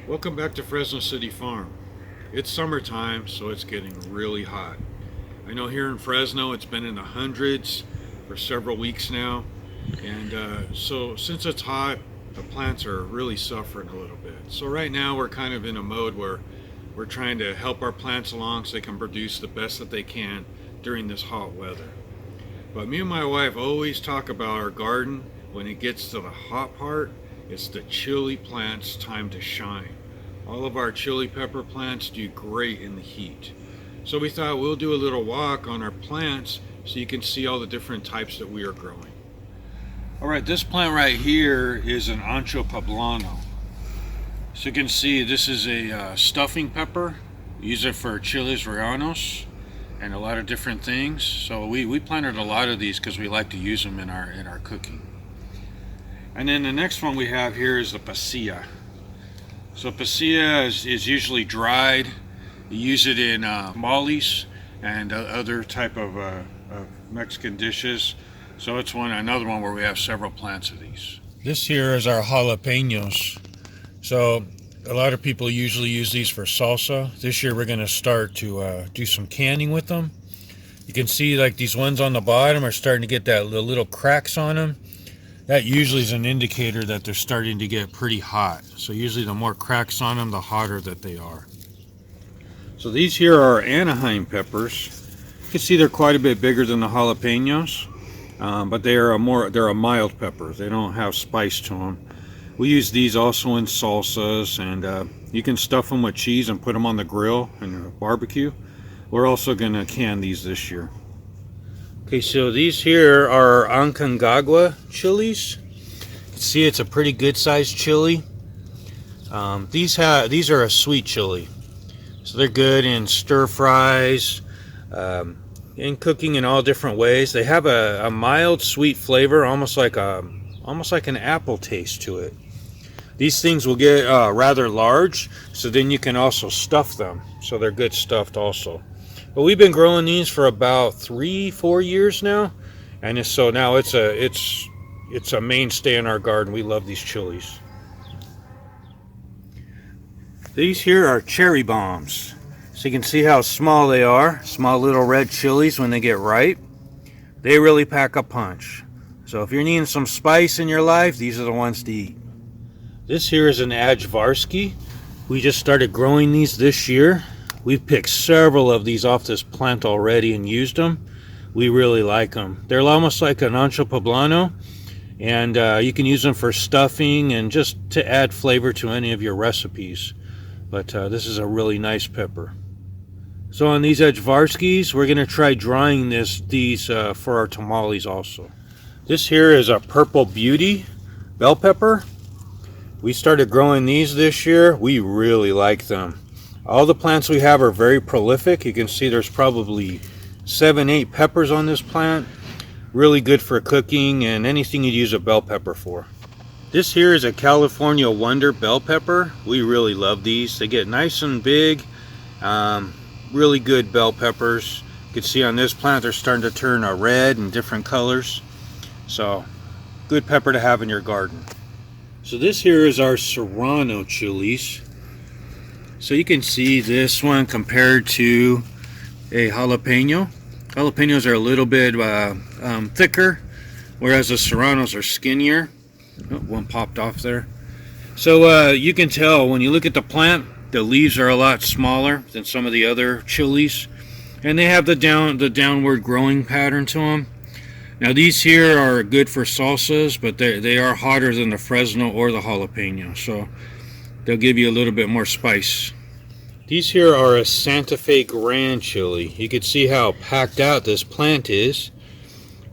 Welcome back to Fresno City Farm. It's summertime, so it's getting really hot. I know here in Fresno it's been in the hundreds for several weeks now, and so since it's hot, the plants are really suffering a little bit. So right now we're kind of in a mode where we're trying to help our plants along so they can produce the best that they can during this hot weather. But me and my wife always talk about our garden when it gets to the hot part. It's the chili plants' time to shine. All of our chili pepper plants do great in the heat. So we thought we'll do a little walk on our plants so you can see all the different types that we are growing. Alright, this plant right here is an ancho poblano. So you can see this is a stuffing pepper. We use it for chiles rellenos and a lot of different things. So we planted a lot of these because we like to use them in our cooking. And then the next one we have here is the pasilla. So pasilla is usually dried. You use it in tamales and other type of Mexican dishes. So it's another one where we have several plants of these. This here is our jalapenos. So a lot of people usually use these for salsa. This year we're going to start to do some canning with them. You can see like these ones on the bottom are starting to get the little cracks on them. That usually is an indicator that they're starting to get pretty hot. So usually the more cracks on them, the hotter that they are. So these here are Anaheim peppers. You can see they're quite a bit bigger than the jalapenos, but they're a mild pepper. They don't have spice to them. We use these also in salsas, and you can stuff them with cheese and put them on the grill and barbecue. We're also going to can these this year. Okay, so these here are Aconcagua chilies. You can see it's a pretty good sized chili. These are a sweet chili, so they're good in stir fries, in cooking in all different ways. They have a mild sweet flavor, almost like an apple taste to it. These things will get rather large, so then you can also stuff them. So they're good stuffed also. But we've been growing these for about 3-4 years now, and so now it's a mainstay in our garden. We love these chilies. These here are cherry bombs. So you can see how small they are. Small little red chilies when they get ripe. They really pack a punch. So if you're needing some spice in your life, these are the ones to eat. This here is an Ajvarsky. We just started growing these this year. We've picked several of these off this plant already and used them. We really like them. They're almost like an ancho poblano, and you can use them for stuffing and just to add flavor to any of your recipes. But this is a really nice pepper. So on these Ajvarskys, we're going to try drying these for our tamales also. This here is a purple beauty bell pepper. We started growing these this year. We really like them. All the plants we have are very prolific. You can see there's probably 7-8 peppers on this plant. Really good for cooking and anything you'd use a bell pepper for. This here is a California Wonder bell pepper. We really love these. They get nice and big. Really good bell peppers. You can see on this plant they're starting to turn red and different colors. So good pepper to have in your garden. So this here is our Serrano chilies. So you can see this one compared to a jalapeno. Jalapenos are a little bit thicker, whereas the serranos are skinnier. Oh, one popped off there. So you can tell when you look at the plant, the leaves are a lot smaller than some of the other chilies, and they have the downward growing pattern to them. Now these here are good for salsas, but they are hotter than the Fresno or the jalapeno, so they'll give you a little bit more spice. These here are a Santa Fe Grand chili. You can see how packed out this plant is.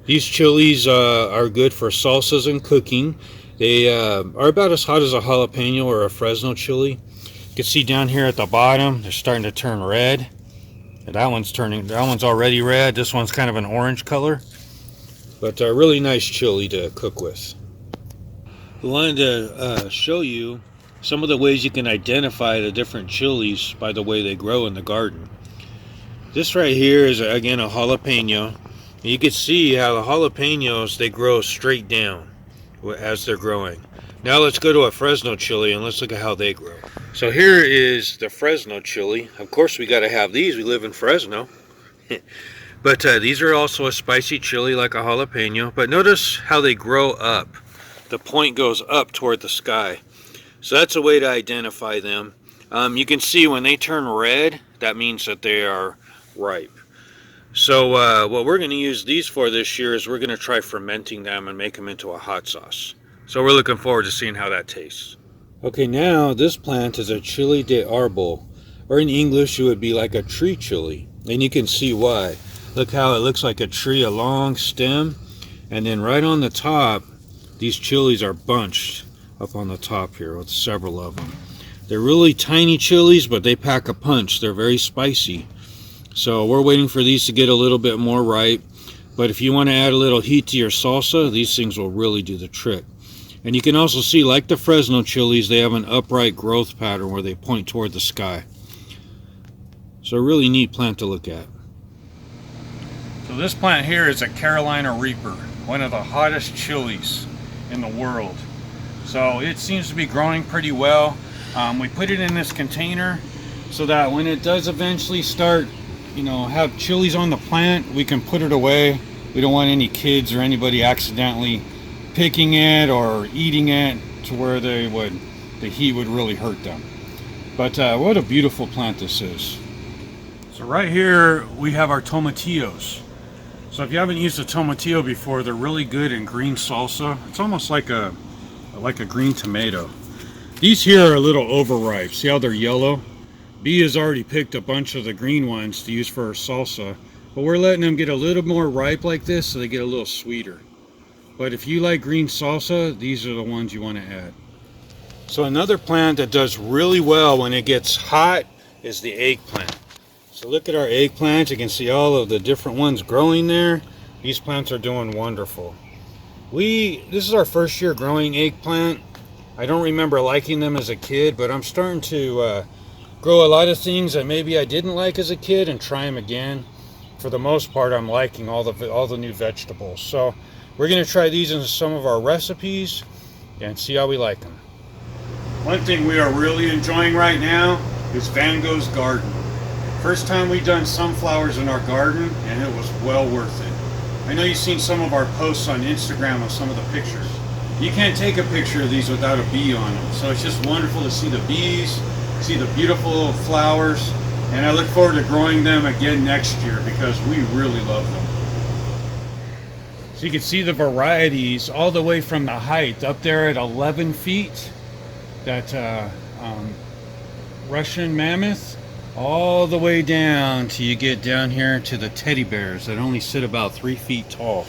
These chilies are good for salsas and cooking. They are about as hot as a jalapeno or a Fresno chili. You can see down here at the bottom, they're starting to turn red. And that one's already red. This one's kind of an orange color. But a really nice chili to cook with. We wanted to show you some of the ways you can identify the different chilies by the way they grow in the garden. This right here is again a jalapeno. You can see how the jalapenos, they grow straight down as they're growing. Now let's go to a Fresno chili and let's look at how they grow. So here is the Fresno chili. Of course we got to have these. We live in Fresno. But these are also a spicy chili like a jalapeno. But notice how they grow up. The point goes up toward the sky. So that's a way to identify them. You can see when they turn red, that means that they are ripe. So what we're going to use these for this year is we're going to try fermenting them and make them into a hot sauce. So we're looking forward to seeing how that tastes. Okay, now this plant is a chili de árbol, or in English it would be like a tree chili. And you can see why. Look how it looks like a tree, a long stem. And then right on the top, these chilies are bunched up on the top here with several of them. They're really tiny chilies, but they pack a punch. They're very spicy. So we're waiting for these to get a little bit more ripe. But if you want to add a little heat to your salsa, these things will really do the trick. And you can also see, like the Fresno chilies, they have an upright growth pattern where they point toward the sky. So a really neat plant to look at. So this plant here is a Carolina Reaper, one of the hottest chilies in the world. So it seems to be growing pretty well. We put it in this container so that when it does eventually start, have chilies on the plant, we can put it away. We don't want any kids or anybody accidentally picking it or eating it to where the heat would really hurt them. But what a beautiful plant this is. So right here we have our tomatillos. So if you haven't used a tomatillo before, they're really good in green salsa. It's almost like a green tomato. These here are a little overripe. See how they're yellow? B has already picked a bunch of the green ones to use for her salsa, but we're letting them get a little more ripe like this so they get a little sweeter. But if you like green salsa, these are the ones you want to add. So another plant that does really well when it gets hot is the eggplant. So look at our eggplants. You can see all of the different ones growing there. These plants are doing wonderful. This is our first year growing eggplant. I don't remember liking them as a kid, but I'm starting to grow a lot of things that maybe I didn't like as a kid and try them again. For the most part, I'm liking all the new vegetables. So we're going to try these in some of our recipes and see how we like them. One thing we are really enjoying right now is Van Gogh's garden. First time we've done sunflowers in our garden, and it was well worth it. I know you've seen some of our posts on Instagram of some of the pictures. You can't take a picture of these without a bee on them. So it's just wonderful to see the bees, see the beautiful little flowers, and I look forward to growing them again next year because we really love them. So you can see the varieties all the way from the height up there at 11 feet, that Russian mammoth, all the way down till you get down here to the teddy bears that only sit about 3 feet tall.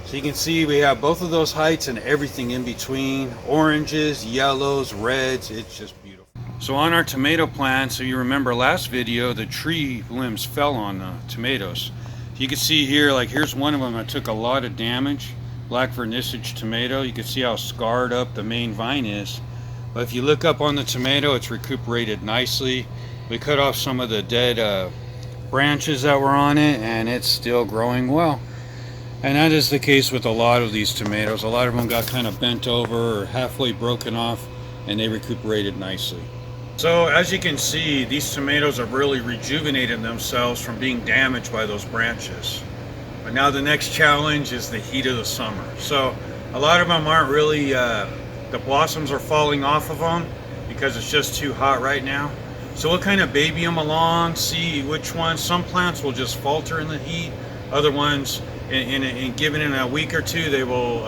So you can see we have both of those heights and everything in between, oranges, yellows, reds. It's just beautiful. So on our tomato plant, so you remember last video, the tree limbs fell on the tomatoes. You can see here, like here's one of them that took a lot of damage, black vernissage tomato. You can see how scarred up the main vine is. But if you look up on the tomato, it's recuperated nicely. We cut off some of the dead branches that were on it, and it's still growing well. And that is the case with a lot of these tomatoes. A lot of them got kind of bent over or halfway broken off, and they recuperated nicely. So as you can see, these tomatoes have really rejuvenated themselves from being damaged by those branches. But now the next challenge is the heat of the summer. So a lot of them aren't really, the blossoms are falling off of them because it's just too hot right now. So we'll kind of baby them along, see which ones. Some plants will just falter in the heat. Other ones, given in a week or two, they will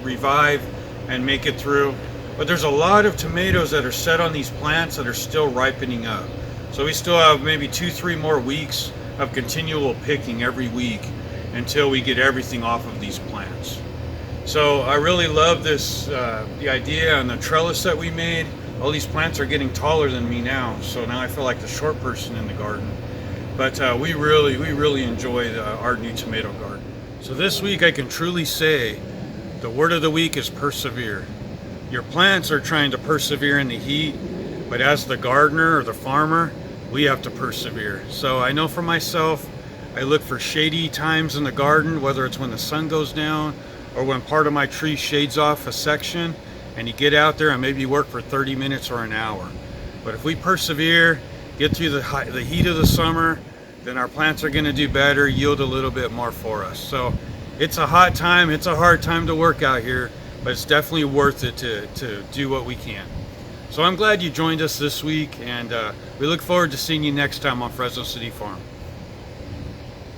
revive and make it through. But there's a lot of tomatoes that are set on these plants that are still ripening up. So we still have maybe 2-3 more weeks of continual picking every week until we get everything off of these plants. So I really love this, the idea and the trellis that we made. All these plants are getting taller than me now, so now I feel like the short person in the garden. But we really enjoy our new tomato garden. So this week I can truly say the word of the week is persevere. Your plants are trying to persevere in the heat, but as the gardener or the farmer, we have to persevere. So I know for myself, I look for shady times in the garden, whether it's when the sun goes down or when part of my tree shades off a section, and you get out there and maybe work for 30 minutes or an hour. But if we persevere, get through the heat of the summer, then our plants are going to do better, yield a little bit more for us. So it's a hot time, it's a hard time to work out here, but it's definitely worth it to do what we can. So I'm glad you joined us this week, and we look forward to seeing you next time on Fresno City Farm.